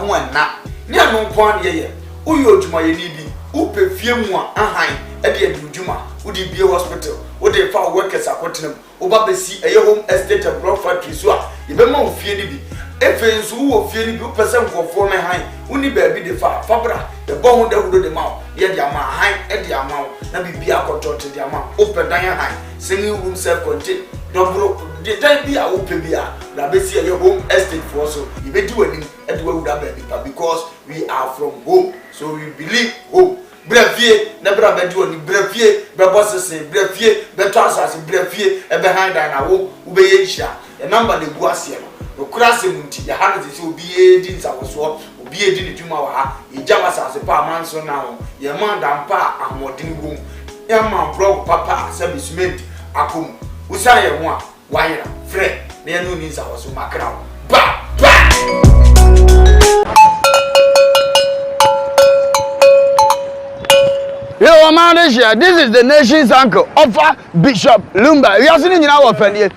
ho na ne anu kwan de ye uyo djuma ye ni bi upe fie mu a ahan e de djuma udi bie hospital udi fa workers akotenam oba besi eye home estate and block factory so a ye be ma ofie ni bi efe nso wo fie ni bi person nkofo me han uni ba bi de fa fabra de bo ho de hudo de ma ye de ama han e de ama na bibia akotote de ama open dan han singing room self contained dobro the time bi a ope bia na be see your home estate for so you be do any e de wuda ba bi because we are from home so we believe home brefie na bra be do ni brefie be bossese brefie be transase brefie e be hand na wo ube ye hia e number de gu ase no okura se munti ya hanu se obi e di nsawoso obi e di ni dwuma wa ha e jama sase pa manso na ho ye man dampa amodin wo ya man blog papa sabi cement akom usa ye ho a wayra fre na ye no ni nsawoso makra ba Yo, man, this is the nation's uncle, Offa Bishop Lumba. You are seeing now of any.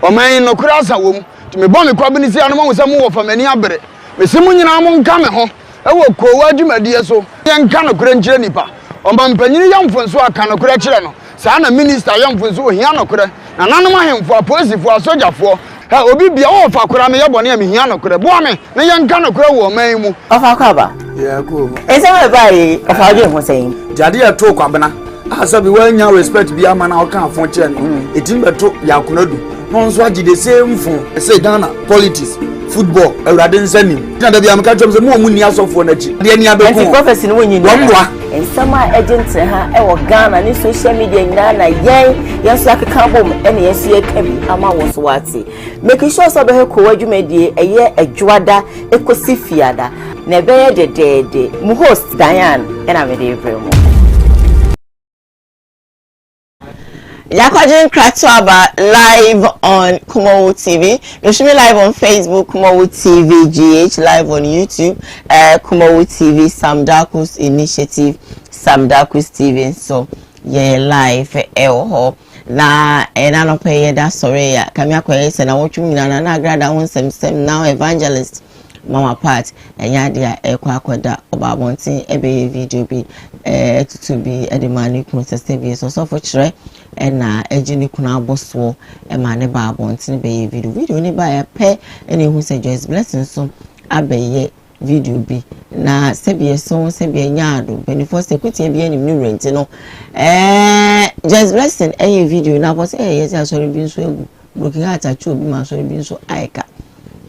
O man, no cross a womb. To me, bomb, probably see animal with some more from any other. Miss Simun, I'm coming home. I will call what you may dear so. Young can of Grand Jenipa. On Bampany young for so I can of Crachano. Sana minister young for so Hiano Cre. And animal him for a policy for a soldier for. I will be all for Kurame Yabon and Hiano Cre. Boy, no young can of crow or may of our cover. Yeah, cool. Is everybody of our game was saying? Jadia talk abana. Asa bi when you respect bi amana o kan fon che no. Etimbe to yakunadu. No nso agi the same fon. Say Ghana politics, football, Ewrade nsanim. Na da bi am ka twem se mo mu ni asofo na chi. De ani abeko. And prophecy no wonyi no. And some agents ha e wo Ghana ni social media nyina na yen yeso akeka bom ene yeso ye ka bi ama wo so wate. Make sure so be he ko wadwumedie eye adwada ekosi fiada. Na be ye de mu host Diane and I'm dey every Yakwajin Kratwaba live on Koowaa TV. You should be live on Facebook, Koowaa TV GH, live on YouTube, Koowaa TV, Sam Darkus Initiative, Sam Darkus TV. So, yeah, live, na no pay that sorry, Kamia Kwes, and I want you na grada one sem now evangelist. Mama part and yadia ekwakwada oba bontin ebe video bi to be e de mani process be so for chere na ejini kuna aboso e mane ba bontin be video ni ba pe ene hu se Joyce Blessing so abeye video bi na sebie so sebie nyaado benefo security bi anim ni rent no Joyce Blessing video na boss yes asori bi so egu looking at achu bi ma asori bi so aika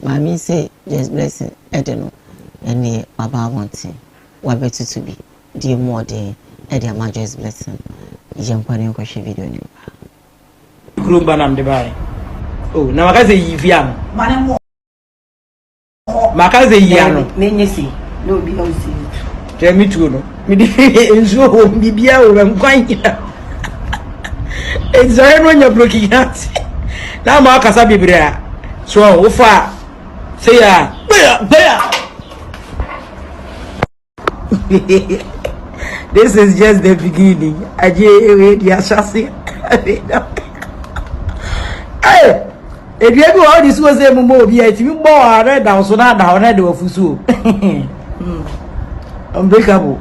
Mami say Joyce Blessing edeno ene baba wanting wabetu to be dear more day ede ma Joyce Blessing yempa ne kwahwe video ni Kulumba nam de bai oh na makaze yifiano makaze yiano nenyesi no bi on see tell me to no me di enzo ho bibia o rankwanya enzo no nya blocking out na ma akasa bibria so wo fa say ya this is just the beginning. Aje the assassin. Hey, if you go all this was a momo be it you more red down so now down red of fusu. Unbreakable.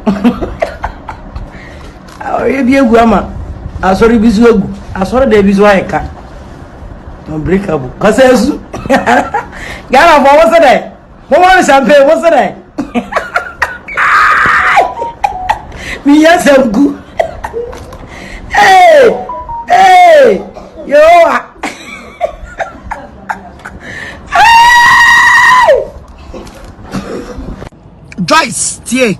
You be a grandma. I sorry bizu. I sorry the bizu eka. Unbreakable. Cause Ghana for what's that? What champagne? What's that? Me yes I'm good. Hey, yo. Joyce, tie.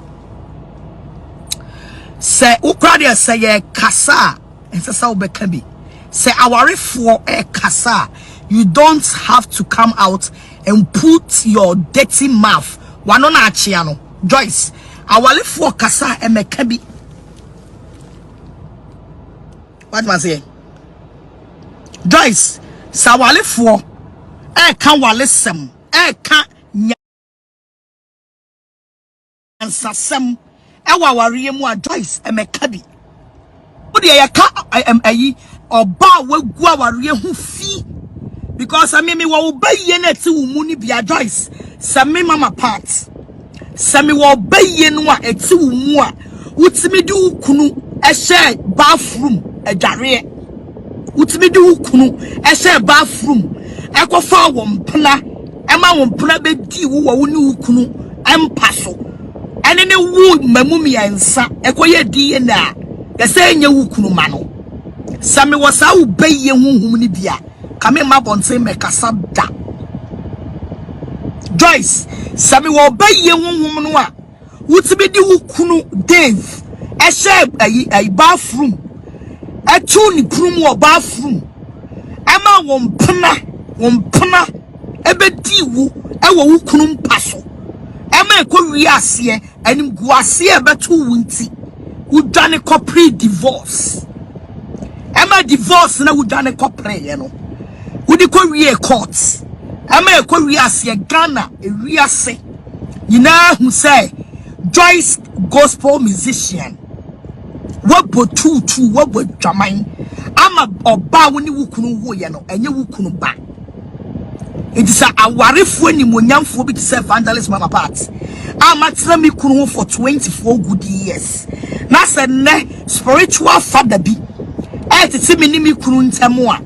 Say ukradie say ye kasa. Ense sa obeka bi. Say awarefo kasa. You don't have to come out and put your dirty mouth. Wanona achiano. Joyce, awalefo kasa emeka bi. What was it? Joyce, sawalefo kan walesem, kan nyansasem wawariye mu a Joyce emeka bi. Wo de ye ka ayi oba wegu awariye hu fi. Because I mean, we will buy ye net to Muni Bia Joyce. Some mama parts. sami wo baye no a eti wo mu a utimi di ukunu ehye bathroom adware utimi di ukunu ehye bathroom ekofa wo mpna ema wo mpna be di wo ni ukunu empa so ene ne wu mamumi ansa ekoye di na yese nya ukunu ma no sami wo sa wo baye hunhum ni bia kame ma bonse me kasa da Joyce sami wo baye hunhum no a utimi di ukunu Dave ehye ayi bathroom etu ni prum wo bathroom ema wo mpna ebe di wu ewo ukunu mpaso ema ekori ase anim guase ebetu wunti udwane ko pre divorce ema divorce na udwane ko pre ye no udi ko wie court ema ekori ase Ghana ewi ase nyina hu say Joyce gospel musician wabo tutu wabo dwaman ama oba woni wukunu wo ye no enye wukunu ba it is a awarefo ni monyamfo bi tse evangelist mama part ama tra mi kunu for 24 good years na se ne spiritual father bi etiti mi ni mi kunu ntemo a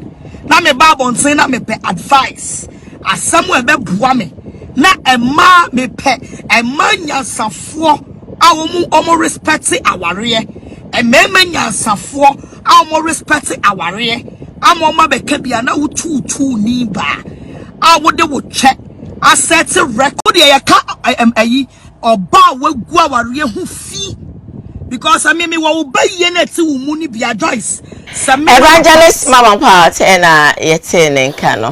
na me bible nten na me pe advice asamo ebe bua me na emma me pe emma nyansafo awomu omo respect aware emma nyansafo awomu respect aware amoma be kabia na wutu ni ba awode wo che asset record ya ka ayi oba wagu aware hu fi because I mean me wo baye na ti wo mu ni bia Joyce evangelist mama part na yete nka no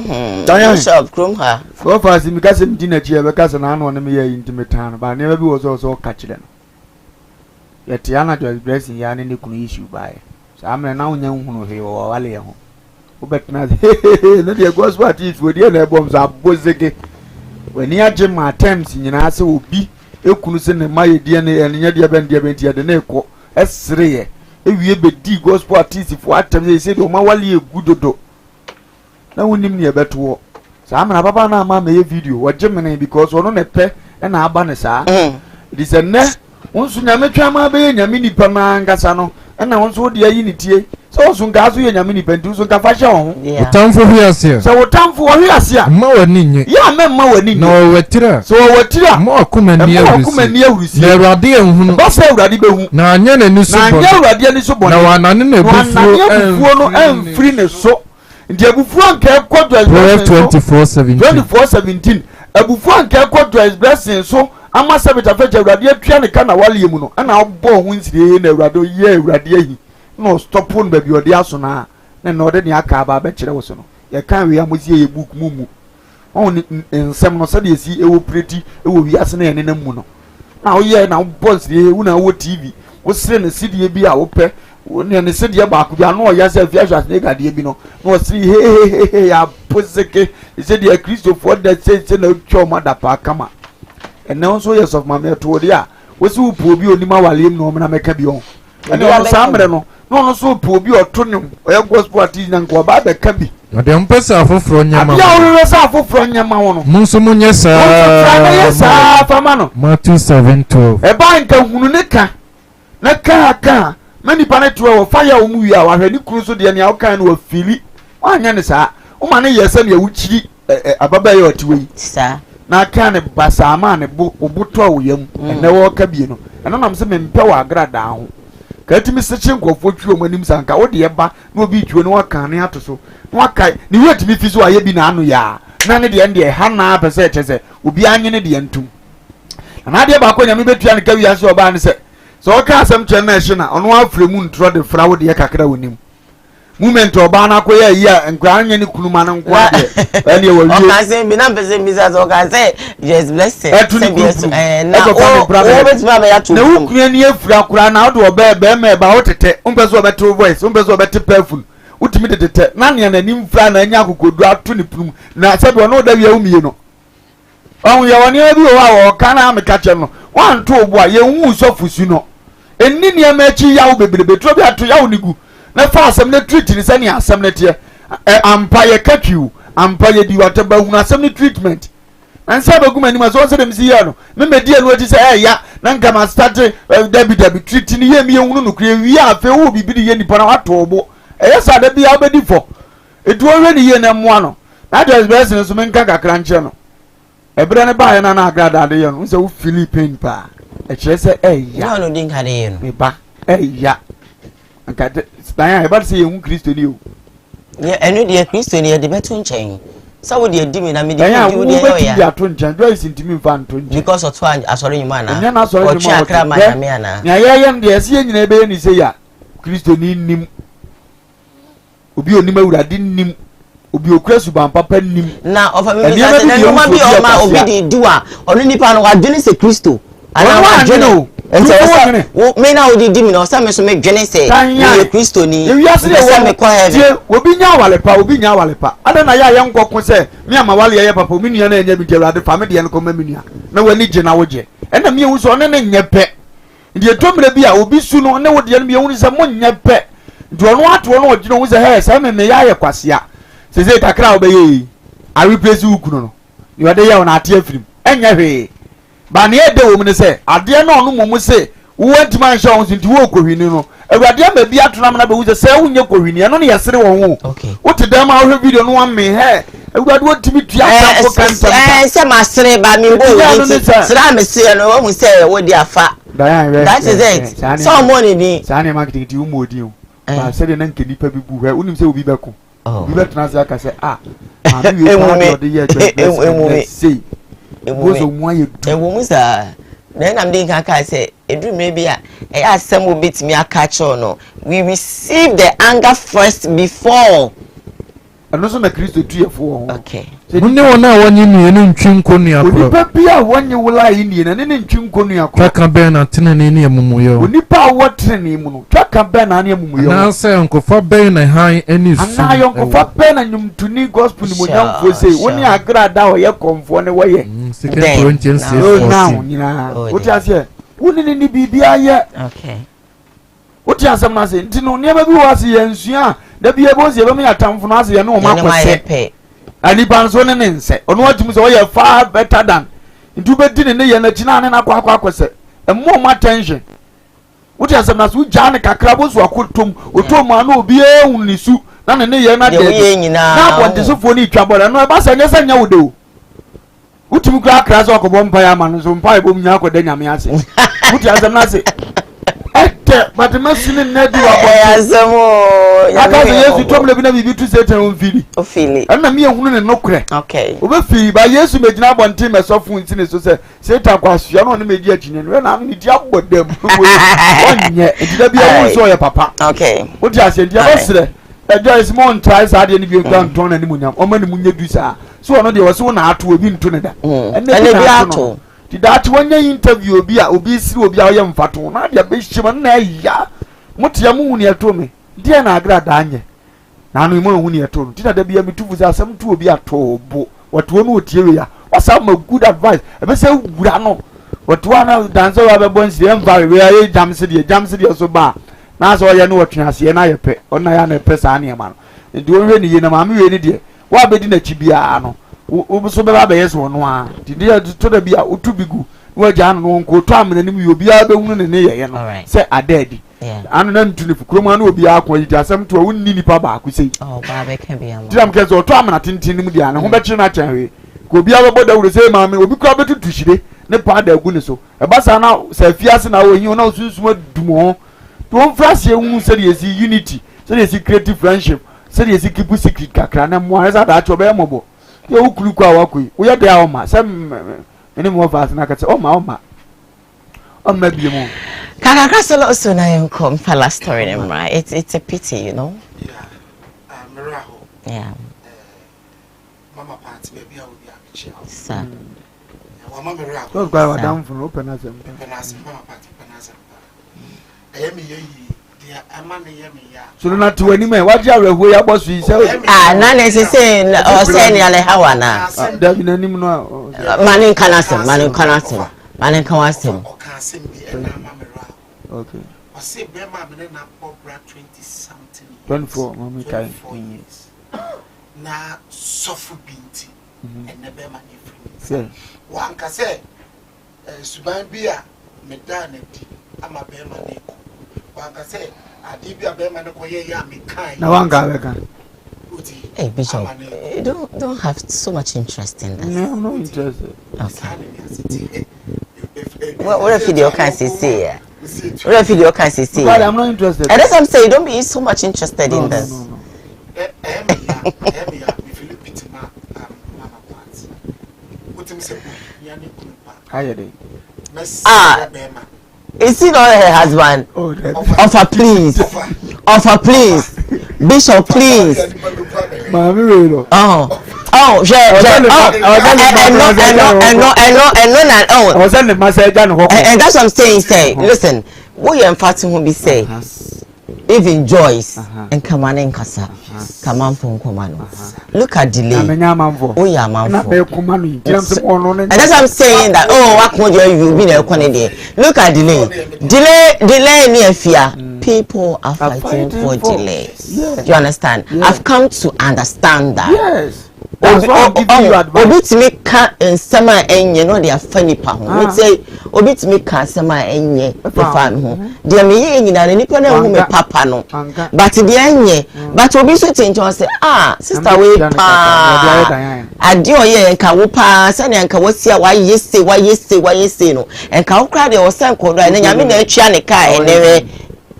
bishop krom ha so far si mi ka se mi dina chi e be ka se na no ne me ya intimate no ba ne bi wo so ka kire no yete ana Joyce blessing ya ne kunu issue ba e sa me na wonya hunu he wo wale ye ho ubetna na the gospel artist we dey na ebom za bozege wani age ma attempts nyina ase obi ekunu se ne maye die ne enya die ben tie de na ekọ esre ye ewie be di gospel artist for attempts say do ma wale egudodo na wonim ne ebeto sa amana papa na ama me video waje mene because ono ne pe na aba ne sa it is a ne wonso nyame twa ma be nyame nipa ma ngasa no na wonso de ayi ne tie so so ngazo ye nyame nipa ntu so ka fa hye ho utamfo hwiase so utamfo hwiase ma wani nye ya me ma wani nye no wetira so wetira ma akuma ni awusi na urade ehunu ba se urade behu na anya na ni so na anya urade ni so bon na wanane na bufuo no emfiri ne so ndi abufuo anka kodwa 24/17 abufuo anka kodwa blessing so ama sabita feja urade atwa ne kana wale mu no na obbo ho nsire na urade ye urade ahi no stop on baby odi aso na no de ne aka ba be kire wo so no ye kan we amozie ye book mumu on nsem no se de esi ewo preti ewo wiase na ye ne mu no na wo ye na boss ye wo na wo tv wo sire ne sidie bi a wo pe wo ne sidie ba ku bia no o ya se fiasha ne ga de bi no no siri he ya poseke sidie Christopher da se na twa ma da pa kama ene so yes of mama to dia wo si wo po bi onima walem no na meka bi on ene on samre no no so po bi oto ne o gospel artist na nko ba be ka bi ade mpesa afoforo nyama ya o re sa afoforo nyama wono munso munye sa fama no Matthew 7:12 e ba nka hunu ne ka na ka mani pane to wo fire wo mu wi a wa hwe ni kuru so de ne awkan no afili wanya ne sa o ma ne yesa ne awuchiri ababa ye otiwe sa na ka ne basama ne obuto wo yam ene wo ka bi no eno nam se mempe wa agrada ho ka timi se chinkofo twi o manim sanka wo de ba na obi twi no waka ne ato so no waka ni wetimi fi so aye bi na anu ya na ne de ende ha na pese chese obi anye ne de ntum na de ba ko nyame betua ne ka wi ase oba ne se so o ka asem chen na ehye na ono afremu ntro de fra wo de kakra wonim moment oba na ko ya yi a nkwa anye ne kunuma na nkwa de ene ye wawie o ka se bi na pese mi sa so ka se yes blessing na o bet ma ya tu na ukua ni afura kura na o de oba be ma ba o tete o pese o bete voice o pese o bete powerful utimi de tete na ne na nim fra na anya akokodu ato ne prum na se be no da wi awumie no on ye woni abi o wa o kana ameka che no wan to obo a ye hu so fusu no enni ne ma chi yawo bebrebe tro bi ato yawo nigu na fa asem ne treat ni sani asem ne tie ampa ye katwiu ampa ye di wataba hu asem ne treatment and say be kuma ni ma so say dem si here no me di enu ati say ya na nka ma start dabi treat ni ye mi ehunu no kure wi afa wo bibi di ye nipa na wato obo eye sa da bia obedi fo etu owe ni ye na moa no na just best no so me nka kakra nche no ebre ne ba ye na agrada de ye no say wo Philippine pa e kire say ya no din ka de ye no me ba ya nka dan ya ba say ye hu Kristo ni o ye enu de Kristo ni ye de beto nchen so wo de di me na me de di wo de ye ya to nchen do is ntimi mfa nto nchen because of asori nyuma na nya na asori nyuma akra ma na me ana nya ye de ese ye nyina ebe ni say ya Kristo ni nim obi onim awurade nim obi okura suban papa nim na ofa me say na nyuma bi o ma obi di duwa onu nipa no wa dwene se Kristo ana wa dwene ente wo me na odi di mi na osa me so me dwene se ye Kristo ni e wiase de wo obi nya wale pa ada na ya nkoko se me ama wale ye papa omi nua na enya bi awurade fa me de no ko ma menua na wani gye na wo gye ena me ewu so ne ne nyepe ndi etomre bi a obi su no ne wo de no me ewu se mo nyepe ndi ono ato no ogye no wo se he se me ya ye kwasea se se kakra wo be ye a replace ukunu no yo de ya na ate afirim enya hwe ba ne ede wo mu ne se ade na ono momu se wo antima nhya wo nti wo kohwini no awurade ama bi atona na be wo se wonye kohwini no ne yesere won wo wo te dem a wo video no wan me he awurade wo timi tua tampo kanta se masere ba mi bo wo sira me se no wo mu se wo di afa that is it so money ni sane marketing ti wo modi o ba se de na nke nipa bi bu he wonim se obi beko obi betona se aka se ma bi we de ye je say bozo mwaye du ewo musa na na mde nka say edu maybe a e asem obetimi aka cho no we receive the anger first before anoso na Kristo tuyefo ho okay munne wona wonye mienu ntwi nkonu akro onipa bia wonye wula yi ni na ne ntwi nkonu akro twaka ben na tenene ne amumuyo onipa wotrene mu no twaka ben na ne amumuyo na se nkofa ben na han ani su ana yo nkofa ben na nyumtuni gospel ni monyamfo sei woni agrada o ye komfo ne wo ye second Corinthians 6:14 oti ase woni ni bibia ye okay oti asem na se ntino ne ba bi wo ase ye nsua da bi ebozi ebe me atamfo no ase ye no ma kwese ani banzo ne nse ono watimi so ye far better than ndu be di ne ye na china ne na kwa kwese emmo ma tension wuti asem na so gya ne kakra bo so akotom otom anu obi ehun nisu na ne ye na de na bode so fo ni twabore no e ba sa nyesa nya wodo wuti kura akra so akobo mpa ya ma no so mpa e bom nya akoda nyame ase wuti asem na se but masini nedi wa boy azamo aka se Yesu tomle bi na bibi tu se tan ofili ofili na me ehunu ne nokre okay obe fili ba Yesu megina bonte me sofu ntine so se Satan kwasua no ne meji akine no na me di abodam onye edida bi awu so ye papa okay odi ase dia bosre ejo is mon try sa de ni bi kan ton na ni munyam o ma ni munye du sa so ono de wo so na ato obi nto ne da ene bi ato ti that one interview obi a obi siri obi a oye mfato na dia be hima na ya mutia mu huni eto me dia na agrada anye na anu mu huni eto ti na da bia mitufu za asem tu obi ato bo wato no otiewe ya wasa ma good advice e be se wura no wato ana danzo wa be bonsi em va we ya jamse die so ba na so ye no watwe ase na ye pe ona ya na pe sa ne ma no ndi onwe ni ye na ma me we ni die wa be di na chibia no wo so be ba be yeso no a ti dia to da bia otu bigu wo ja no nko to amene nim yo bia be hunu ne ye no se adedi anu na ntuni fukuro mu anu obi akwa yi asem to wonni nipa ba ku sei ba be ka bia mo tiram ke zo to amana tintin nim dia ne ho be chi na chenwe ko bia be boda wure sei maame obi kwa betutu hire ne pa da gu ne so e ba sa na sa fiase na wo hin na osunsuma dumo to mfrase ehun se de esi unity se de esi creative friendship se de esi keep secret kakra na mo aresa da cho be mobo ye ukuru kwa wakoi wo ye de a oma se ene mo fast na ka se oma bie mo kaka solo so na enkom fala story them right it's a pity you know miraho mama party baby I will be happy sir mama miraho so kwa wadam fun open as mama party penasa ayemi ye dia amane ye me ya so na to ani me waje awehu ya bosu yi se na na se o se ni ale hawa na da bi na nim no manin kanasem manin kanwasem o kan sem bi e na mama miraho okay o se be ma me na pobra 20 something 24 mama kai years na sofu binti and never man free. One can say, Suban Bia, Medana, I'm a bear man. One can say, I did be a bear man, me kind. Now one guy. Hey Bishop, don't have so much interest in this. No, I'm not interested. Okay. What if you can't say? What if you can't say? But I'm not interested. And that's what I'm saying. Don't be so much interested in this. No. Is he not her husband? Offer please. Offer please. Bishop please. Oh, and that's what I'm saying. Listen, what you emphatic will be say. Even Joyce and come on in Casa, come on from Comano. Look at delay. Oh, yeah, man. And that's what I'm saying that. Oh, what would you be there? Look at delay near fear. People are fighting for delay. You understand? I've come to understand that. Yes. Obi to make car and summer and you know they are funny pound. We say Obi to make car summer and ye the fan home. Dear me in any papa no. But the end but Obi so change and say, sister we pa adio ye and ka wo pass and ka what's here why you say no and ka cry there was some called and yami na etua ne car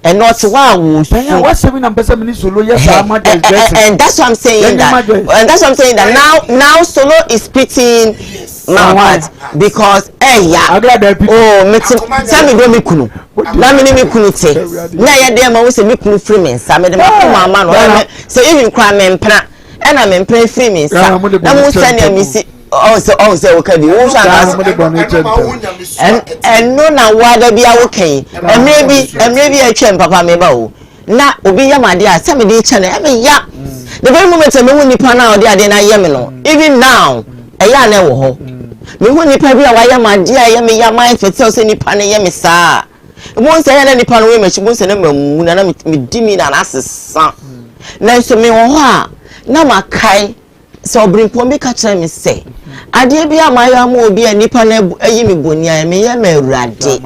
and not one what's 7% minutes solo yes and that's what I'm saying that now solo is pitting my heart because tell me don't me kunu na me kunu te na ya dem ma wo se me kunu free men sa me dem mama no say even cry men pra and I'm in free men sa na mo send me see say okay be wo and no na wada bia wo kan and maybe a twem papa me ba wo na obi ya made a say me dey channel e be ya the very moment me hu nipa na ode ade na ye me no even now e ya na wo ho me hu nipa bia wa ya made a ye me ya mind for tell say nipa na ye me saa mo say na nipa no we me chi mo say na mamu na me di mi na asesa na so me wo ho a na makai so brimpo me ka kire me say ade bia mayo am obi a nipa na ayi me bonia me ye me urade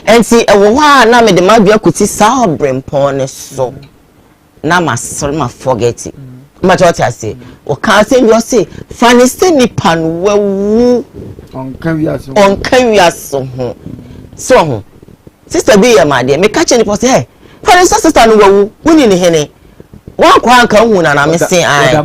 enti e wo ha na me de madua kuti sa brimpo ne so na ma forget it ma what I say o kan say you say fani say nipa no wawu on kan wiaso ho so ho sister be ya ma de me ka kire nipa say hey fani sister no wawu woni ne hene wa kwa nka hu na me say ai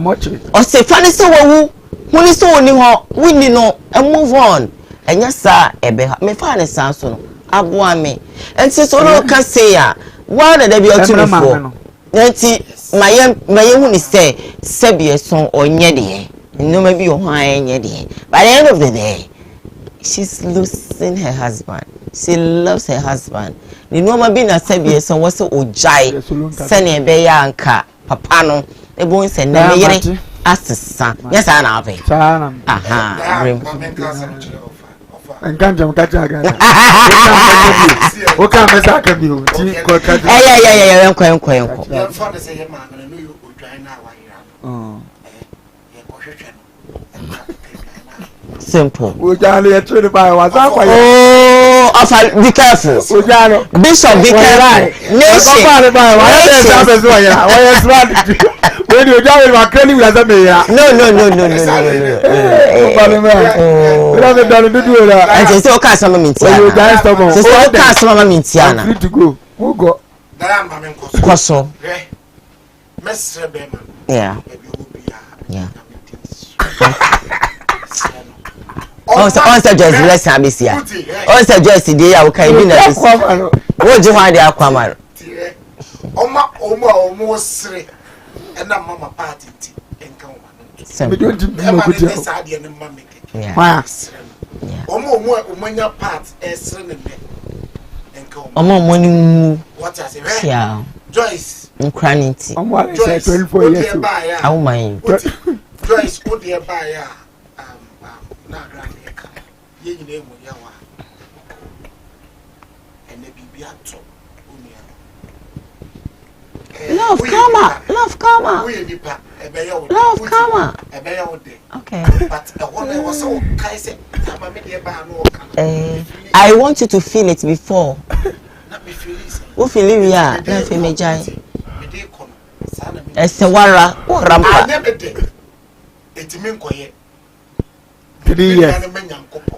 o say fani say wawu woni so woni ho woni no move on enya sa ebe me fa ne san so no aboa me enti so no ka say ya wa na da bi otumfo enti maye hu ni say sebie so onye de no ma bi o ho anye de by the end of the day she's losing her husband. She loves her husband. Ni no ma bi na sebie so wo se ojai se ne be ya anka papa no e bo se na me yere asesa yes I na be and ganjam kacha o ka mesa ka bi o ti ko ka enko ya fa de say ye ma na no you odwan na wa yira ye ko hwehwe simple o jale e tire ba wa sa kwa be careful Bishop be careful nation when you down with my clearly we are no and say o ka sama mintia you guys stop on say o ka sama mintia na free to go who go na am ma koso mesre be ma yeah on say just bless am this year on say just dey ya o kai bi na this wo ji ho dey akwama omo sre na mama party ti enka o me don't know good job sa de ne mama ke ma omo nya part esre ne me enka o omo ni mu what I say yeah Joyce nkranity omo say 24 years how my Joyce o de ba ya na grand eka ye nyine mu ya wa ene bibia to love come on we nipa Love, come on. Okay. I want you to feel it before. Who feel it? Yeah, no feel me jai. Esewara rampa. 3 years.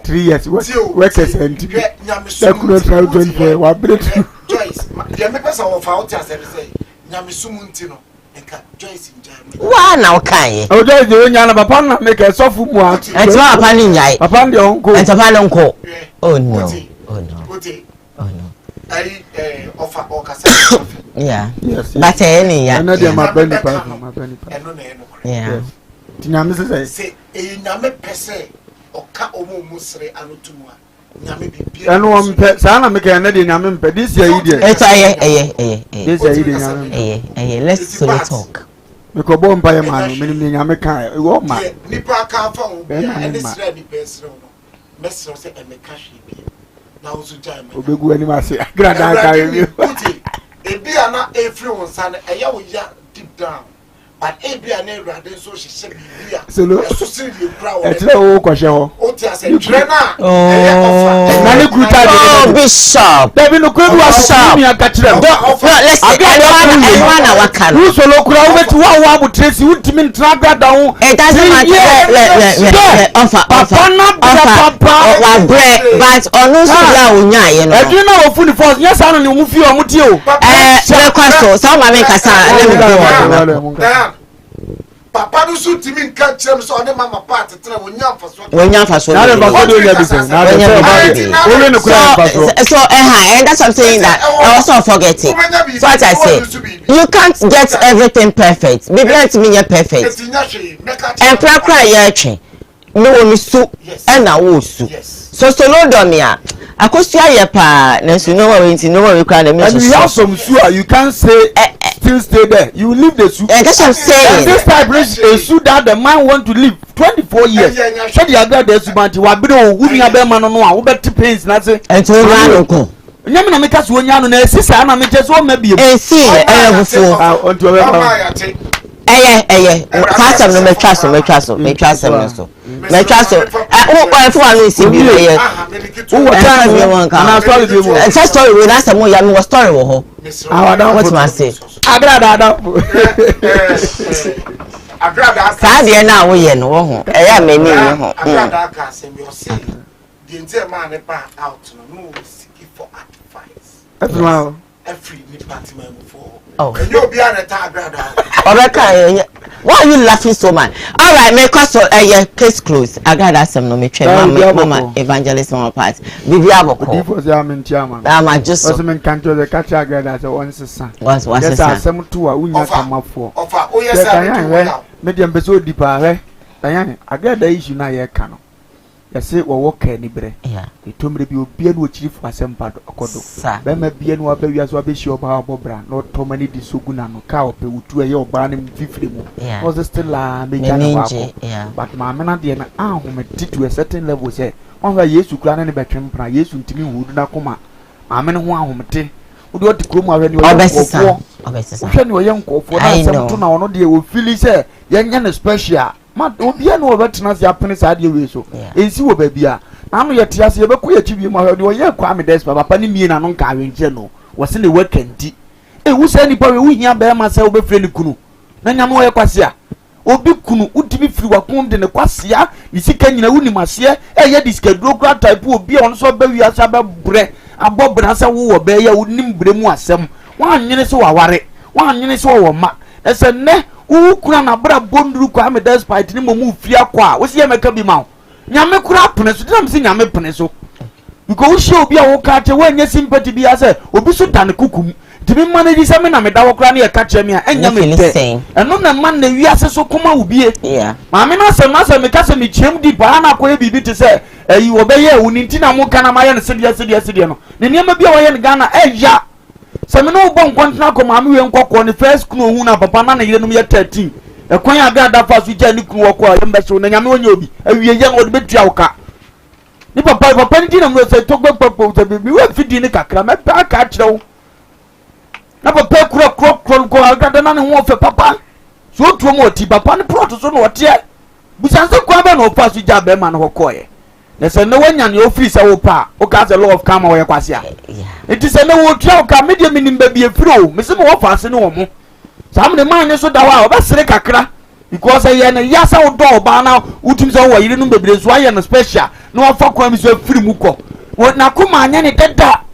3 years. Work as and that could not 24. What breakthrough? Joyce, the person of out as I say, Yamisuntino. Wa na okay. O do the nya papa make a sofu mu at. E ti papa ni nyai. Papa ndi onko. E ti papa no nko. Oh no. Oh no. Oh no. Offer or cassette. Yeah. Yes. But any ya. Another my belly pa. Yeah. Tinyame say e nyame pese oka omo musre anotumwa. And one sana make another nyame mpe this year ide. It's This year ide nyame. Let's slowly talk. Me ko bo mpa ye man me ni nyame kan e wo ma. Nipa ka fa wo bia ene sra di pesre no. Mesro se e me ka hwe bi. Na wo so jai me. Obegu ani ma se grada ka we. E bia na e free won sa na e ya wo ya deep down. But e bia na Ewurade so hye bia. So siri di kra wo. E tire wo ko hye ho. O ti ase tre na. Na ni kuta Oh, Bishop. Dabi no kwedu aso mi aka kire. No, let's see. Anyone na waka. Who so lo kura wo beti wa abu tresi utimi ntra grada ho. It doesn't matter. Let offer. Wa bread, but onu so la onya ye no. E dun na wo funi force. Yes anu ni mu fi o mu ti o. Request so ma me kasa let me go. Papa no so timi nka kirem so ode mama part tena wonya mfaso. Wonya mfaso. Na le mfaso do ya bisen. Na le mfaso. Only no kura mfaso. So and that's what I'm saying that I also forget it. So what I say, you can't get everything perfect. Biblia to me perfect. And cry ya twi. No mi su and na wo su. So London akosua ye pa na so no we cry na me so. And you have some sure you can't say still stay there. You leave the suit. That's what I'm saying. And this type of suit that the man want to live 24 years. So the other day subanti wa bido wu ni abema no no a wo beti pains na say. Ento wa no ko. Nyame na meka so nya no na esisa na meka so ma biem. Esi ehufo. Onto we ba. Kasam no me trust so. O for anu si bi ye. Who was telling me one can I story be more. First story we last time ya me was story wo ho. What man say? Agrada. Sa de na wo ye no wo ho. Eya me ni ho. Agrada ka say me o say. The entire man pa out no seek for advice. Every department for. Oh. And you be an agrada. Obeka why are you laughing so much? All right, me cause case closed. Agrada some no me mama evangelist mama part. Bibi aboko. Before say am ntiama. I'm just so me kanto the catch agrada say one sisa. What's yes asem to a unya kamafo. Offer o yes sir. Me dem be so dipa he. Ayan agrada issue na ye ka no. Yase wo woka ni bre. Yeah. Etomre bi obia no chiri fu asem pad okodo. Be ma bia no aba wiase wa be shi oba obobra no tomani di soguna no ka ope wutu eye oba ne fifire mu. Was still la me jana wa. But ma me na de na ahometi to a certain level say on wa Yesu kura ne betwem pra Yesu ntimi hudu na koma. Ma me ne ho ahometi. Odi oti kromu ahwe ni o. Obesisa. Hwe ni o ye nkofo na asem to na ono de o feel say ye nya special. Ma obia no obetena se apene sa de we so ensi wo babia na no yete ase ye beku ye tibi ma de oye kwa me des papa ni mie na no nka awenche no wo se ne wakanti wu se ni pa we wu hia ba ma se wo be fre ni kunu na nyame wo ye kwase a obi kunu utibi firi wakon de ne kwase a isika nyina wuni mase ye diskadro kra type obi on so ba wi asa ba bre abobra se wo wo ba ye unim bre mu asem wa nyene se wa ware wa nyene se wo ma ese ne wu kura na bra bonduru kwa me despite ni momu fia kwa wo se meka bi ma nyame kura pene so dinam se nyame pene so because wo she obi a wo ka che wo nya sympathy bi ase obi so tane kukum timi man di se me na me da wo kura na ye ka che me a enya me te eno na man na wi ase so koma ubie ma me na se me ka se me chem di ba na ko e bibi te se yi wo be ye wo ni ntina mo kana ma ye ne se dia no ne niam bi a wo ye ne Ghana eya se me no bon kontena ko ma me we nkokọ ne first kunu hu na papa na yire num ye 13 e kwan agrada fa so ja ni kunu wo ko ye mbeso na nyame wonya obi awie ye wo de betua wo ka ni papa ni dina mo se to gbagbo se bi we fidi ni kakra me pa ka kire wo na papa kuro ko agrada na ne ho fe papa so to mo ti papa ne plot so no wote busanse kwa be no pa so ja be ma no koye na se ne wanya ne office wo pa o ka se law of karma wo ye kwase a it is ne wo tua o ka media minim ba bi efiro me se mo wo fa ase ne wo mo sam ne man ne so da wa obesere kakra because ye ne yasa wo do ba na utum se wo yire no bebre so aye no special no afa kwa mi so afiri mu ko na kuma anya ne deda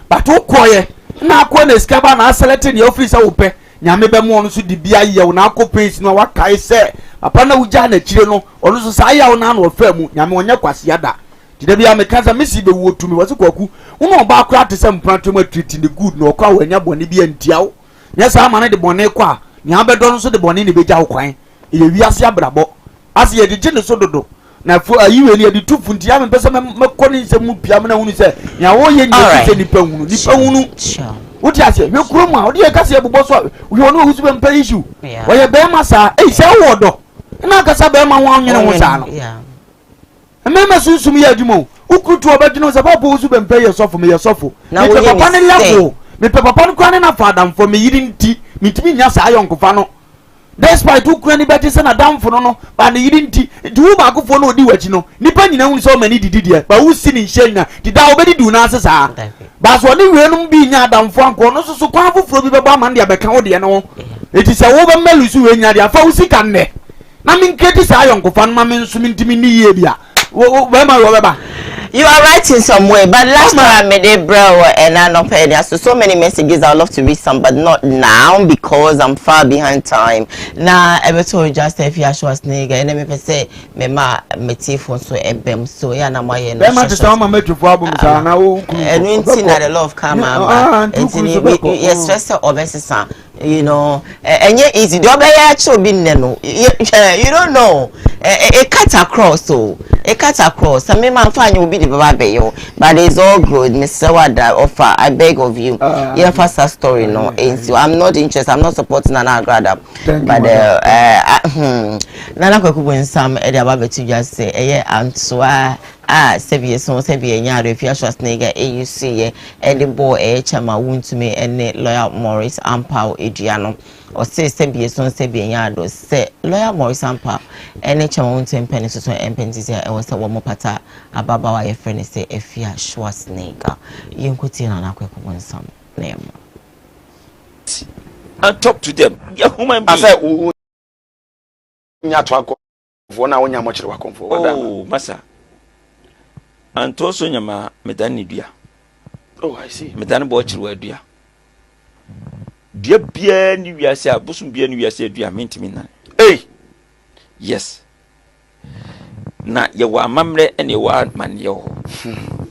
but wo koye na akọ na skaba na select ne office wo pe nyame be mo no so di bia ye wo na akọ page no wa kai se papa na uja na chire no ono so sa ya wo na na ofa mu nyame onye kwase ada dide bia me kanza mesi be wo tumi wo se kwaku uno ba akọ ate se mpranto ma treat the good no kwa wanya bone bia ntiawo nya sa ama na de bone kwa nya be do no so de bone ne be ja wo kwan e wi ase abrabo ase ye de je ne so dodo na fo ayiwe ni de tufu ntia me pese me koni se mu pia me na hunu se nya wo ye nyi se nipa hunu woti ase me kuro mu a odi e kase ebubo so wo no husu be mpa issue wo ye be ma sa e se wo do na kasa be ma wo nwene wo sa no emema sunsum ye adwuma ukutu obadwino se papa husu be mpa ye sofo me ye sofo me pe papa ne level me pe papa ne kwane na fadam for me yiri nti mitimi nya sa ayonkofa no despite ukura ni beti se na damfo no ba ne yiri nti du ba akofo no odi wachi no nipa nyina hu so mani dididie ba wusi ni nhenya dida obedi du na asesa ba so ni we no bi nya damfo anko no so kwa foforo bi beba man dia beka wo de no eti se wo be melusu we nya dia fa wusi kan ne na min kredi sa ayonkofa no ma min so min timi ni ye bia wo be ma wo beba. You are right in some way, but last time I made it, bro, and I don't pay this. So many messages. I would love to read some, but not now because I'm far behind time. Now, I told just if you are Schwarzenegger, and then me say, me ma me telephone so ebem so yeah na my yeah. Be ma just ma me twofo abom sa na wo. And we see na the love karma. Yes, stress obesesa. You know, and yeah, easy. Do you don't know. A cut across, so a cut across. Some man find you be the baby, but it's all good, Mr. Wada offer. I beg of you. You have a story, no. I'm not interested. I'm not supporting an agrada. But Nana Koku some Eddie to just say, and so Sevier so Sevier Yard if you're Schwarzenegger, you see, Eddie boy, Chama wound to me, and lawyer Morris Ampao Adriano. Or say Sebier son Sebier Yard, say lawyer Morris Ampa, and each one to penny to empentisia, and was a woman pata, a baba, a friend say, if you are Schwarzenegger, you could see an aqua some name. And talk to them. I said, for now, when you're much welcome for. Oh, Massa. And also, Yama, Medani dear. Oh, I see. Medani watch where dear. Dear bien, you are say, Busum bien, you are say, dear, mean to me now. Hey, yes. Na you were mamre and you were man yo.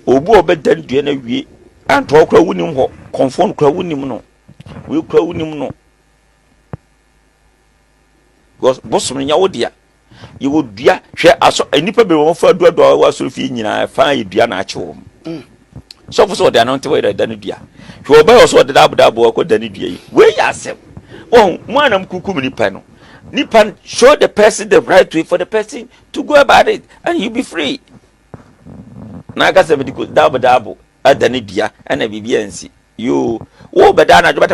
Obo bedan duena wi and talk crowunim ho, conform crowunim no. We crowunim no. Because Bosum ya wodia. You would dear share us any people for do was so fine, fine, dear natural. So for so they are not aware than dear. You obey also the double work with the dear. Where yourself? Oh, one am cuckoo panel. Nipan show the person the right way for the person to go about it, and you be free. Naga 70 good double at the Nidia and a BBNC. You oh, but Dana, but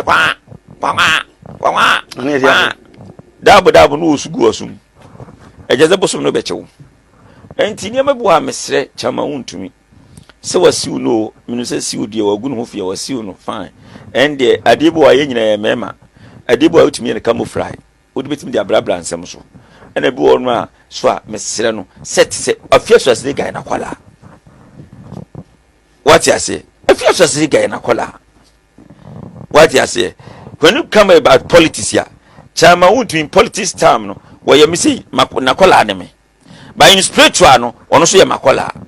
double no go soon. I just a bosom no better. And Tinia Boa Messre Chamaun to me. So was you know, Minister you dear or good hofia was you no fine. And the Adibo I mema. Adibo out to me and a camouflage. Would bet me the Brabra and Samso. And a boy ma swa Miss Serrano set a fierce as the guy in a collar. What I say? A fierce as the guy in a collar. What I say? When you come about politics here, Chama won't in politics time no, where you missing Nacola enemy. By in spiritual no, or no say Macola.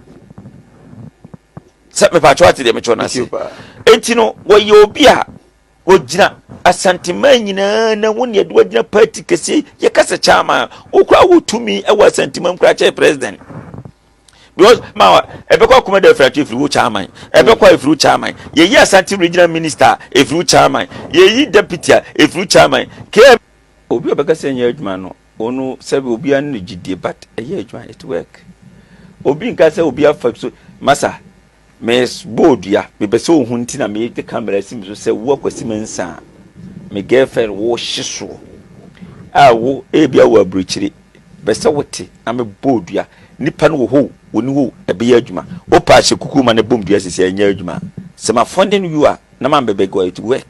Set me patriotic the Matronas. And you know, where you be Ojina a sentiment na when you do a party kasi yakasa chama ukwa to me I was sentiment crache president because ma ebekwa come the fracture through chairman ebekwa through chairman ye yi asante regional minister through chairman ye yi deputy through chairman ke obi obeka say nya adwuma no onu sabe obi an gidie but eye adwuma it work obi nka say obi afa so masa Miss Bodia, me beso hunting and me the camera seems to say, walk with Simonsa. Me girlfriend was shiso. a wo ebia wo abruchiri bese wote na me bodua nipa no wo woni wo ebe adwuma o pa hye kuku ma ne bomdua sisi anya adwuma se ma funding you are na man bebe go to work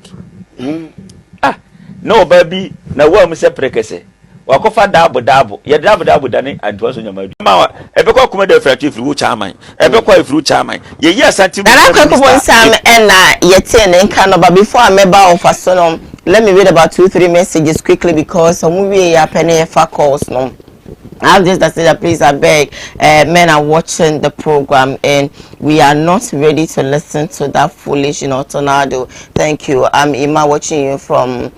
no baby na wo am se prekese wakofa dabo ye dabo dane anto so nyama ma ebe kwa kuma da frati fru chairman ebe kwa fru chairman ye yi asante na kwa ko sam na ye ten nka no but before I member of asonom let me read about 2-3 messages quickly because some we are penny for calls no. I have just said please I beg men are watching the program and we are not ready to listen to that foolish tornado. Thank you. I'm Ima watching you from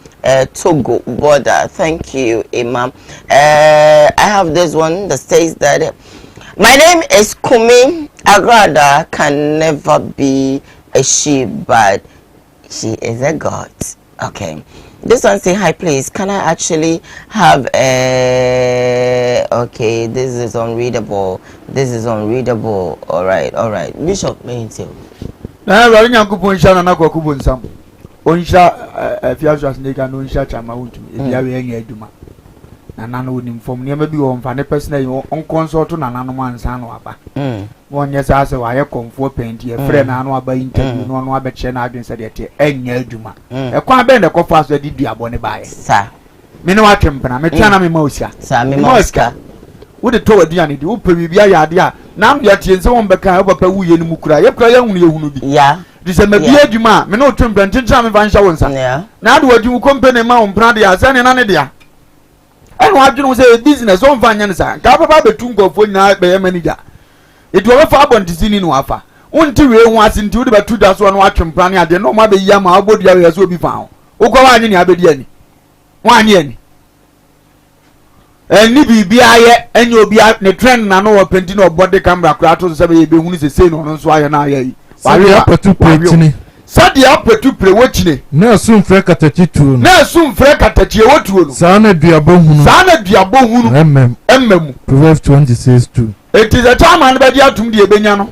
Togo border. Thank you, Imam. I have this one that says that my name is Kumi Agrada can never be a she, but she is a god. Okay. This one say hi please. Can I actually have a okay, this is unreadable. All right. Bishop Maintain. Na wali nyankopon sha na kwakubo nsam. Onsha fiaswas nega no nsha chama wuntu. Ebia we anya aduma. Na nanu onim fom ne ma bi wo mfa ne personal yi on consult na nanu mansa no aba. Wonye sa se wa ye komfo penti e frɛ na anu aba interview no no abeche na adwen se de te anya aduma. E kwa be ne kofa so de duabo ne baaye. Sa. Me ne wa twempena me tia na me mausia. Sa me mausia. Wo de to aduane di wo pa bibia ya ade a na am ya tie nse won beka wo papa wuye ni mukura ye kura ye hunu ye hunu bi. Ya. Di se mabia aduma me no twempena tintra me van sha wonsa. Na ade wadi wo company ma won pra de a se ne na ne de a. Eno adwunu se business on van nya ne sa. Ka papa betu nkofo nyina be ye manager. It will for abondizini no afa. Unti we hu ase nti wo de betu da so no atwempra ne ade no ma be yi ama abodu ya we so bi fa ho. Wo kwa wa ni abedi ani. Wa ani. Ni bibia ye enye obi ne trend na no penti no body camera kura to se be ye be hunu se sei no nso aye na aye yi. Wa we apatu pentini. Sadi apatu pre wachine. Na asum frɛ katachi tuo no. Na asum frɛ katachi e wotuo no. Sa na duabo hunu. Sa na duabo hunu. Emmem. Proverbs 26:2. It is a chairman be dia tum die benya no.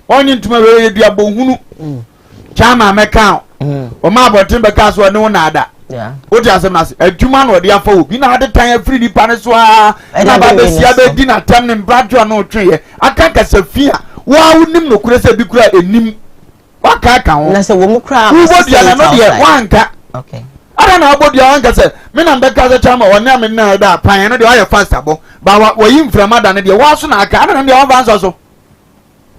Onye ntuma we duabo hunu. Chairman meka o ma abotin be ka so ne wo na ada. Yeah. What you asem na adwuma no de afa obi na ade tan afiri ni pa ne so a na ba be sia be di na tam ne bradjo no twe aka kasa fia wa unim no kure se bi kura enim waka ka ho na se wo mu kura wo bodi ana no de wanka. Okay. Ada na bodi wanka se me na mbeka se chama woni am na da pan no de wa fast abo ba wa yi mframa da ne de wa so na aka ada na de wa vanso so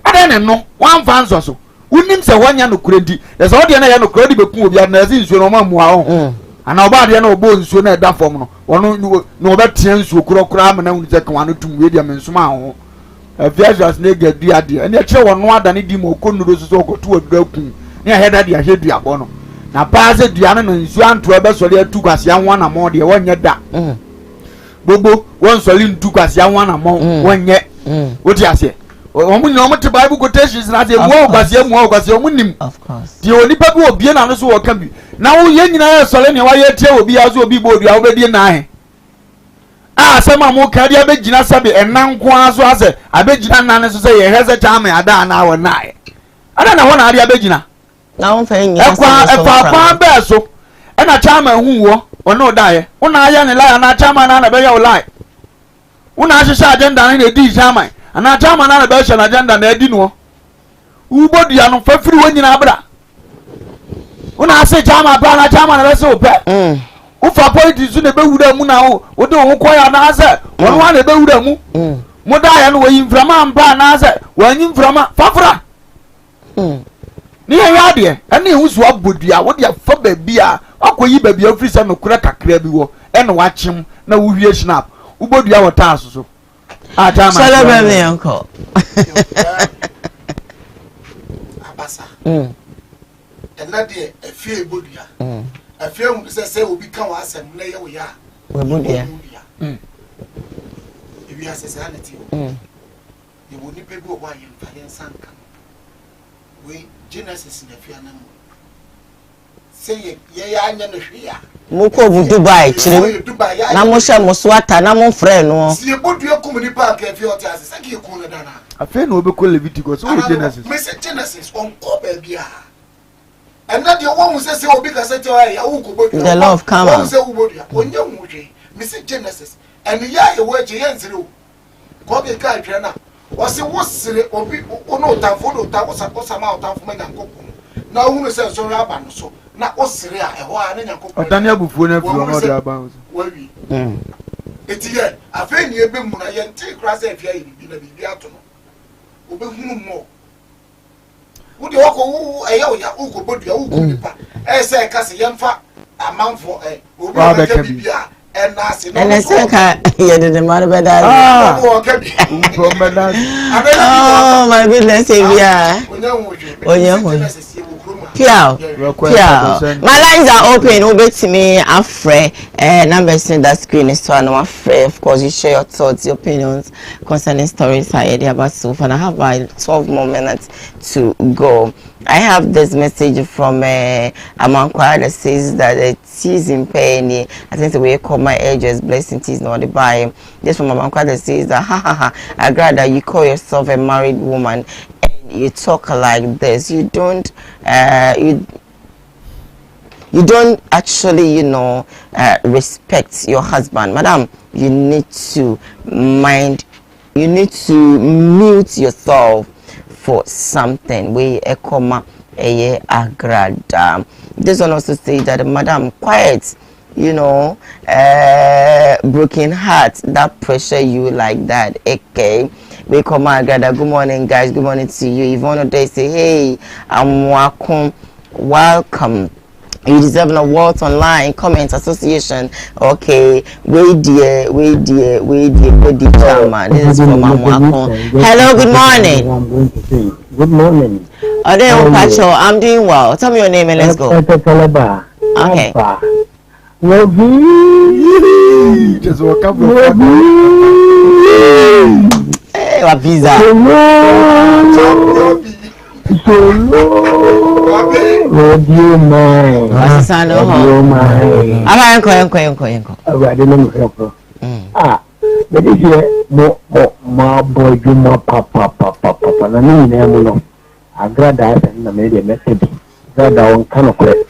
ada ne no wa vanso so unim se wanya no kure ndi de se odi na ya no kure di beku obi na zi nsuo no ma mua ho ana oba de na obo nsuo na da fom no wono no obetia nsuo kura am na hu ze kan tum we dia mensuma ho afiasas ne gadi ade ene kire wono ada ne di mo konuro so okoto adura kun ne aheda de ahedu abo no na paase dua no nsuo anto ebe sori atu kwase anwa na mo de wonye da gbogbo won sori ntu kwase anwa na mo wonye woti ase omu ni omu te bible quotations na say mo kwase omu nim of course ti onipa bi obie na no so wo ka bi na wo ye nyina ye sori ne wa ye tie obi aso obi bodua obedi na he asema mo ka dia begina sabe enanko aso ase abegina nane so say ye heze chama ada na wo na he ada na ho na dia begina na won fa nyina efa be so e na chama hu wo ono da he una aya ne la na chama na be ya wo lai una ashisha agenda na di chama ana chama na be sha na agenda na edi no ubodua no fa firi wo nyina abra una ase chama pa na chama na be so pe ufa politics ne be wura mu na wo de wo koya na ase won wa ne be wura mu mo da ya no wo yimframa ampa na ase wo yimframa fafra ni ya de ene husu abodua wo de fa ba bia akoyi ba bia ofri se no kura kakra bi wo ene wa chim na wo hwie snap ubodua wo ta asoso a ta ma celebrate me uncle abasa ena de efie bodua afie hu se obi kan wa asem na ye wo ya we bodua ebi asese anati ye wo ni pe bi wo wa ye mfa ye nsanka we Genesis na fia na mo say ye ya anya no hwe ya mo ko bu Dubai chire na mo hye mo so ata na mo frɛ no si e bodua community park e fia ota asese ki ku na dana afi na obi ko Leviticus so Genesis me say Genesis on ko ba bia and na de wo say obi ka say ya wo ko bodua the law of karma wo say wo bodua onye hu hwe Missy Genesis, and the yah away Jansero. Kobe Katrina, was it was obi no time for no time was amount of men and cook. Now who says so raban so not was Syria and why and Otania Buffon from other bounds. It's yet a friend you have been when I take grass if you be a biaton. Obe more. Would you walk a Ugo Bodia Ugo? As I cast a young fat amount for a Bibia and Nasi. And I think you did the mother by that. Oh, my goodness, yeah. Piao. My lines are open. Over to me, I'm free. Numbers in that screen is so I'm free. Of course, you share your thoughts, your opinions concerning stories I heard about so far. I have about 12 more minutes to go. I have this message from Amankwa that says that the teas in pain. I think the way you call my age is blessing teas not the buy. This from Amankwa that says that I'd rather you call yourself a married woman. You talk like this, you don't you don't actually respect your husband. Madam, you need to mute yourself for something. We ekoma eye agrada. This one also say that madam quiet, broken heart that pressure you like that. Okay. We come out, good morning, guys. Good morning to you. Yvonne they say, hey, I'm welcome. You deserve an award online comment association. Okay, wait dear, chairman. This is from Amwakon. Hello, good morning. Good morning. I'm doing well. Tell me your name and let's go. Okay. Just walk up. What visa? Radio man. But if you more boy, you more papa. Na me name no. Agrada na me de message. Agrada on kind of question.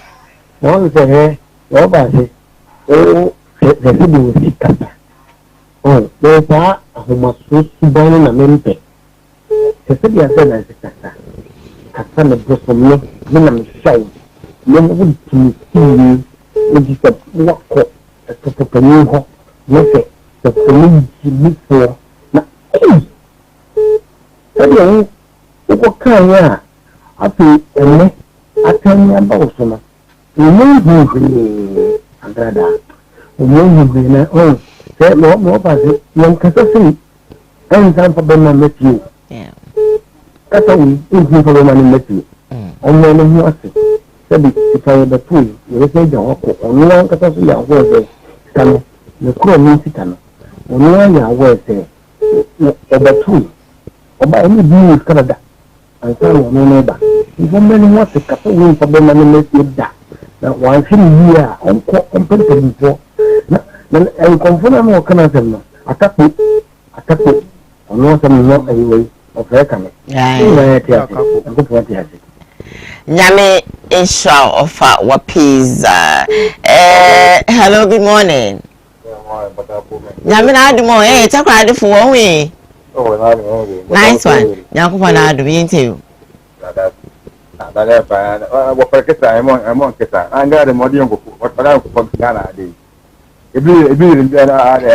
One say, hey, what about it? Oh, the video is kata. Oh, there's a homosusu bani na mempe. Sese dia na kata. Kata na broso me na me shine. Me na wuti ni ojisa wako to ni ho. Me se to ni fo na Adi uko kanya api ene atanya ba usoma. Umungu agrada. Umungu na say more pass young Cassasi and time for them met you. Yeah. That's how we for them met you. On one of you said if I the pool, you say the walk on one Cassasi was a the crow means it. On one was a two. Or by any view Canada and some no neighbor. Even many want to cut away for them and make it that. Now, one thing here, I'm competent before. And confirm more can I say no. Attack it. I know some not anyway of reckoning. Nyame Isha of Wapiz. Hello, good morning. Nyame na adimo talk about for 1 way. Nice one. Nyakupa na adu yintew. That what for kesa I'm on kesa. Anga de modi ngo what para ko Ghana dey. Ebi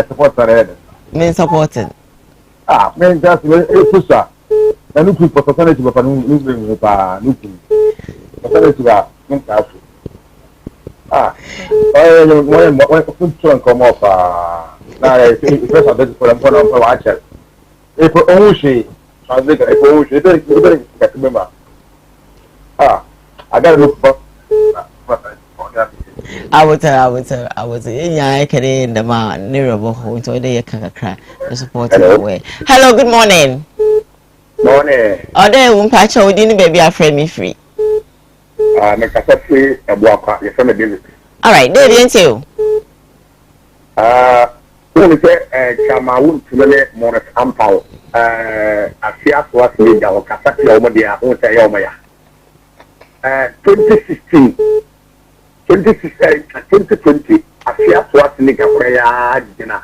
support red. Me supporting. Men just push. Na nuku for personality but nu pa nuku. Personality ba nka so. Mo food come up na first of all for them for watch. If only translate if only don't remember. I gotta look for. I would tell. I can in the man near about home so they can cry. The support away. Hello, good morning. Morning. There won't patch out didn't baby a friend me free. Make a free a walk. Your family business. All right, there you too. When we say Chama to the Morris Ampao, a fear was made our Casaki over there, won't say Yomaya. 2016, 2020, afia so asene gafaya dina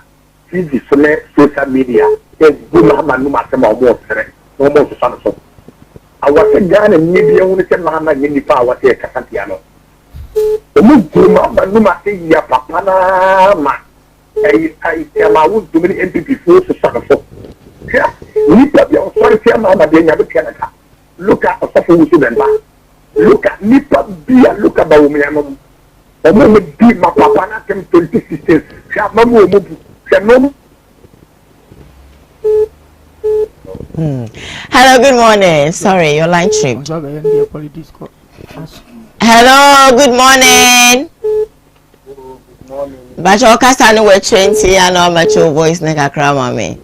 TV so ne social media e bu ma no ma se ma omo tere no mo so so awase gana ni bi ehunu se ma na ni pa awase kasantia no omo bu ma no ma se ya papa na ma ai ma wu do me MPP so so yeah ni pa bi o so se ma na de nya be kana look at osofo wusu den ba look at ni pa bi look at ba wo me ya no omo me bi ma papa na kem 2016 sha ma mo bu sha no. Hello, good morning. Sorry, your line tripped. Hello, good morning. Good morning. But your cousin were 20 and all my your voice neka krama me.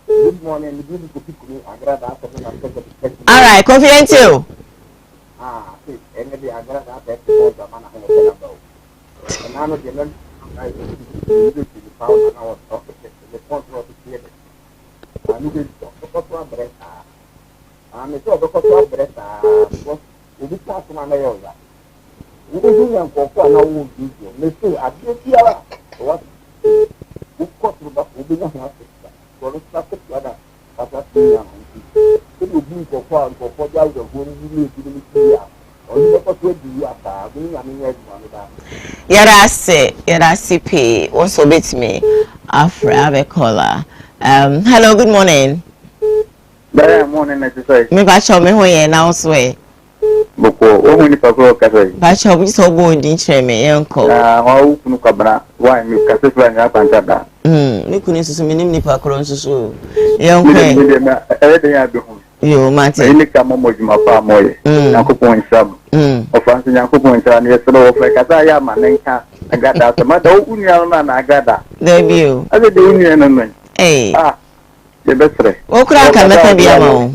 Good morning. All right, confident you. Yarasi P. Also beats me. Afra caller. Hello, good morning. Good morning, necessary. Me bacho me hoye now swe. Boko, o ni pako kasai. Bacho we so go din chere me yenko. Wa ukunu kabra, wa mi kasai fla nga pantada. Me kuni susu me nim ni pakro susu. Yenko. De ya do. Yo mate. Ni kama mojuma pa moye. Yakopon nsam. Ofansi yakopon nsam ni selo ofre kasa ya manenka. Agada sama da unya na agada. Debut. Ade de unya na no. Eh. De besre. O kura ka meta bia ma o.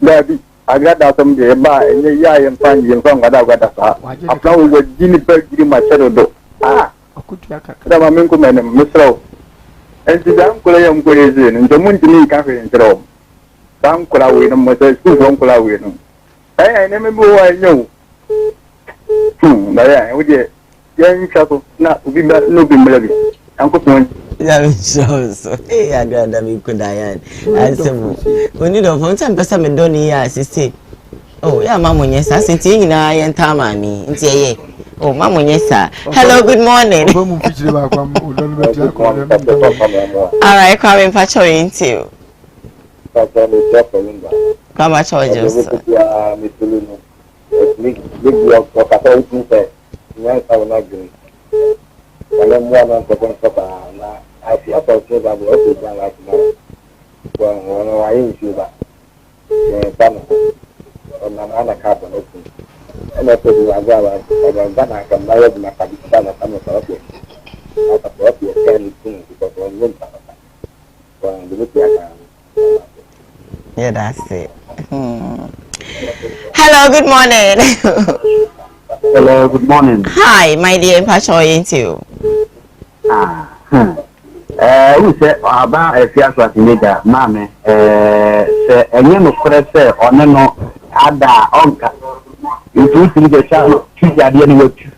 Dabi agada sam de ba enye ya yen fan gada sa. Afna wo jini pe giri ma chedo do. Akutia kaka. Da ma men ko menem misro. Enti dan ko le yam ko yeze ndo mun tini ka fe ntro. Dan ko la we no mo se su ko la we no. Ne me bo wa nyu. Da ya wo je yan chato na ubi no bi mlabi. Anko pon. Ya so. Agada mi ko dayan. Asemu. Oni do fon tan pesa me do ni ya sisi. Oh, ya mama nyesa senti nyina yen ta mami. Nti eye. Oh, mama nyesa. Hello, good morning. All right, come in for showing too. Come on, show just. I feel also that we also done like now. When I ain't sure that I'm on a carbon open. And I told you I'm gonna come by with my Pakistan and come up here. I thought what you're saying because when you when you look at yeah, that's it. Hello, good morning. Hello, good morning. Hi, my dear Pacho into. We say about a fear was later, mammy. Say, and you must say, or no, Ada, Onka. If you think the child, she's at the end of you.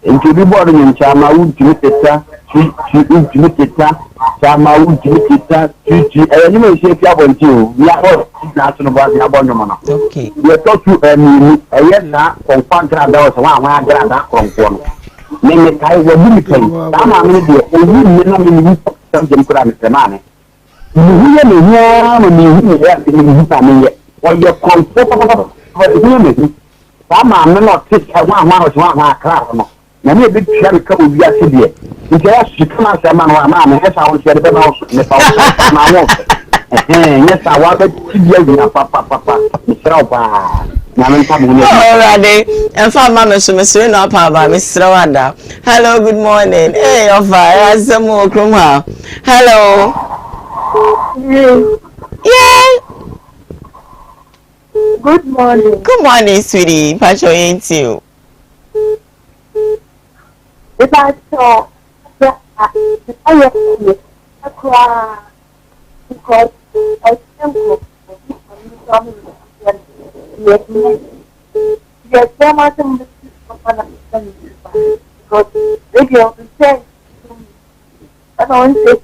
Into the bottom in Chama, would you make it? Chama, would you make it? And you may say, if you we are all national body abandonment. Okay. We talk to a yes, from Pantra, one, I got that from one. Nene kai wa military tama mimi de oyi na mimi something kura msemane ni hiyo ni ya ni pa mimi wa ye comfort wa hiyo ni tama mimi no tik wa kra no na me bi tia ka obi asede nke ya shikama sama no ama me esa won shede be na so ne pa ma wo yes awa be tibia wi pa misra pa. Already, and for Mamma, so Miss Reno Papa, Miss Rawanda. Hello, good morning. Hey, of I some more Kruma. Hello. Yeah. Good morning. Good morning, sweetie. Pacho ain't you. If I saw because I Yes, there was some because maybe I'll be saying I don't say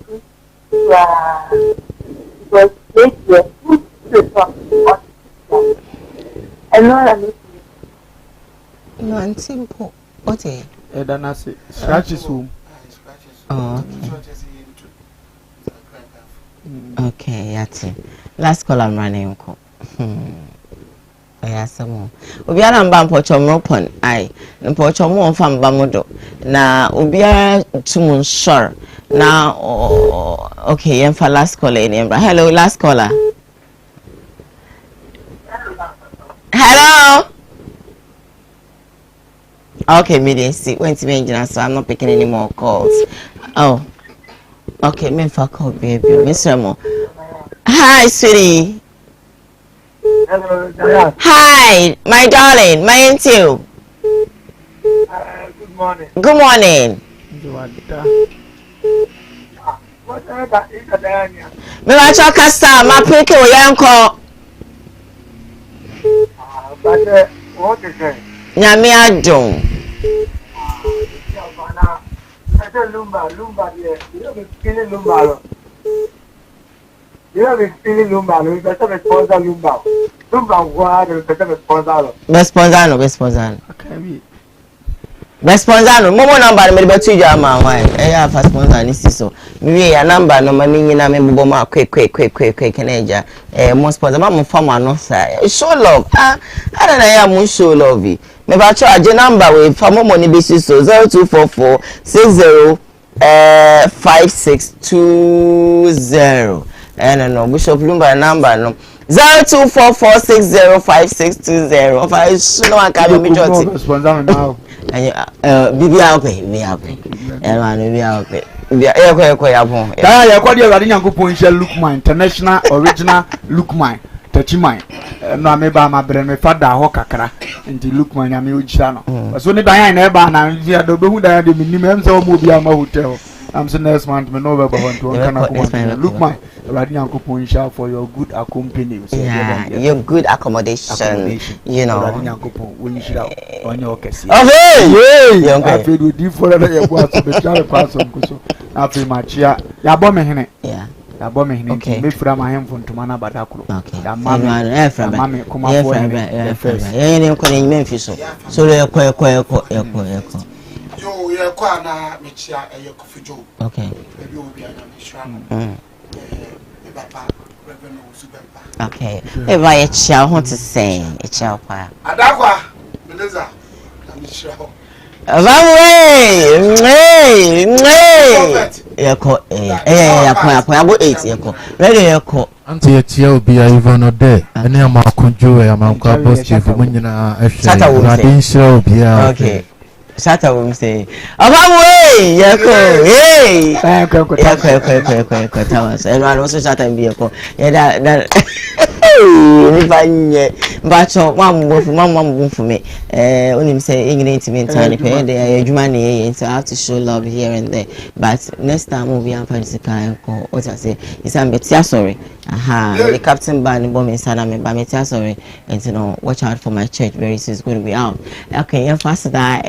because maybe and not a no, I'm simple. Okay. Then I say, scratches home. Oh, okay, that's it. Last call I'm running. Uncle. Oya samo obiara mba mpochomo pon ai mpochomo mfa mba modo na obiara tumun sure na okay yemfa last caller in embra. Hello, last caller. Hello. Okay, me dey see when to be so I'm not picking any more calls. Oh, okay, me for call baby, Mr. Mo. Hi, sweetie. Hello, Diane. Hi, my darling, my auntie. Good morning. Good morning. Me wa cho kasa ma peke o yanko. But what is it? Nyame adom. Lumba there. You know, feeling Lumba. You have feeling Lumba. You better sponsor Lumba. Lumba, what? You better sponsor. Responsano. Okay. Responsano. Momo number me betu jama why. Eh for sponsor ni siso. Me ya number no mani nyina me bobo ma quick keneja. Mo sponsor ma mo form no say. Show love. I don't know ya mo show love. Me ba cho aje number we for momo ni be siso 0244 60 5620. No Bishop Lumba number no 0244605620. If I no one can be jotty. Sponsor now. Bibi ape. Bibi ape. Yabon. Ya kwa dia wadi Nyankopon hye Lookman International Original Lookman Tachiman. No ameba ma bre me fada ho kakra. Nti Lookman ya me ogyira no. So ne dan na eba na via do behu dan de minim em se o mo bia ma hotel. I'm saying next month me no be want to look my wadi Nyankopon hye for your good accompany. Yeah, your good accommodation. You know. Wadi Nyankopon we hye on your kesi. Okay. I feel we di for that you go to be try pass on so. After match ya bo me hene. Yeah. Ya bo me hene. Me fra ma hem fon tuma na badakuro. Okay. Ya mama kuma for ya first. Ya ni ko ni me fiso. So le ko. Yo, you're quite a mixture and your coffee job. Okay. Maybe you'll be a mission. Okay. If I child want to say a child choir. Adakwa, Melissa, I'm sure. Auntie Chia will be even a day. And I'm a conjure, I'm a couple chief women. I didn't show be okay. Shut up, we say. Away, Yako, hey, Yako. Everyone also shut and be a call. Yeah, that. But one move for me. Only say English to me tiny pay. They are money, so I have to show love here and there. But next time we'll be on Pansica. What I say is I'm better sorry. Aha, the captain band bomb inside me, but me sorry. And you know, watch out for my church very soon. It's going to be out. Okay, you're faster than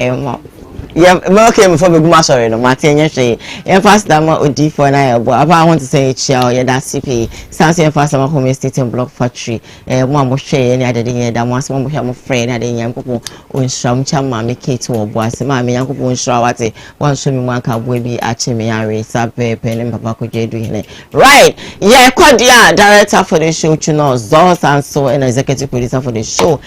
yeah, okay, before we go, sorry, no, Martin, yes, yeah, fast that ma odi for na but I want to say it shall yeah that CP sounds here fast my home estate and block factory one more share any other day that once one more friend and then yankopo on sham chama make it to boss ma me yankopo on shawate one show me one can be achi me are sabe pen papa ko je do here right yeah Kwadia director for the show Chuno Zos and so and executive producer for the show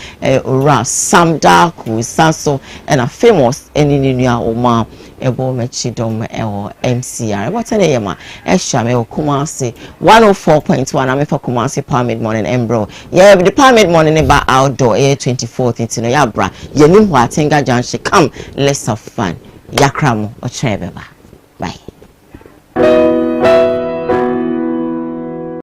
Sam Daku Sanso and a famous any Oma Ebo Mechidom or MCR. What's a name? Eshame Kumasi 104.1. I'm for Kumasi Palmid Morning Embro. Yeah, the Palmid Morning about outdoor air 24th into Yabra. You know what? Tinga John she come. Let's have fun. Yakramo or Treveba.